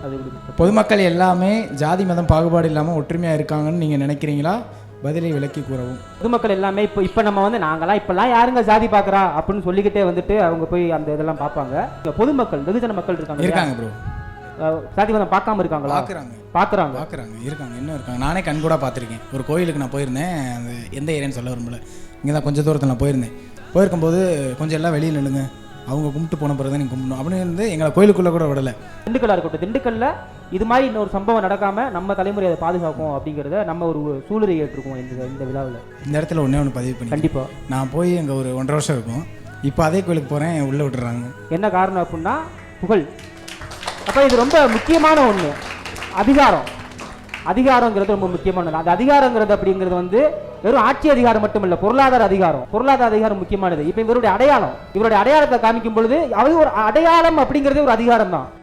அது பொதுமக்கள் எல்லாமே ஜாதி மதம் பாகுபாடு இல்லாமல் ஒற்றுமையாக இருக்காங்கன்னு நீங்கள் நினைக்கிறீங்களா? பதிலை விளக்கி கூறவும். பொதுமக்கள் எல்லாமே இப்போ நம்ம வந்து நாங்களாம் இப்போல்லாம் யாருங்க ஜாதி பார்க்குறா அப்படின்னு சொல்லிக்கிட்டே வந்துட்டு அவங்க போய் அந்த இதெல்லாம் பார்ப்பாங்க. பொதுமக்கள் வெகுஜன மக்கள் இருக்காங்க ப்ரோ. ஜாதி மதம் பார்க்காம இருக்காங்களா? பார்க்குறாங்க இருக்காங்க, இன்னும் இருக்காங்க. நானே கண் கூட பார்த்துருக்கேன். ஒரு கோயிலுக்கு நான் போயிருந்தேன். அந்த எந்த ஏரியான்னு சொல்ல விரும்பல, இங்கே தான் கொஞ்சம் தூரத்தில் நான் போயிருக்கும்போது கொஞ்சம் எல்லாம் வெளியில் நில்லுங்க, அவங்க கும்பிட்டு போன பிறகு தான் நீங்கள் கும்பிடணும் அப்படின்னு இருந்து எங்களை கோயிலுக்குள்ளே கூட விடலை. திண்டுக்கல்லாக இருக்கட்டும், திண்டுக்கல்ல இது மாதிரி இன்னொரு சம்பவம் நடக்காமல் நம்ம தலைமுறை அதை பாதுகாக்கும் அப்படிங்கிறத நம்ம ஒரு சூளுரை ஏற்றிருக்கோம் இந்த விழாவில். இந்த இடத்துல ஒன்று பதிவு பண்ணி கண்டிப்பாக நான் போய் அங்கே ஒரு 1.5 வருஷம் இருக்கும். இப்போ அதே கோயிலுக்கு போகிறேன், உள்ளே விட்டுறாங்க. என்ன காரணம் அப்படின்னா புகழ். அப்போ இது ரொம்ப முக்கியமான ஒன்று. அதிகாரங்கிறது ரொம்ப முக்கியமானது. அந்த அதிகாரங்கிறது அப்படிங்கிறது வந்து வெறும் ஆட்சி அதிகாரம் மட்டும் இல்லை, பொருளாதார அதிகாரம் முக்கியமானது. இப்போ இவருடைய அடையாளத்தை காமிக்கும் பொழுது அவர் ஒரு அடையாளம் அப்படிங்கிறதே ஒரு அதிகாரம் தான்.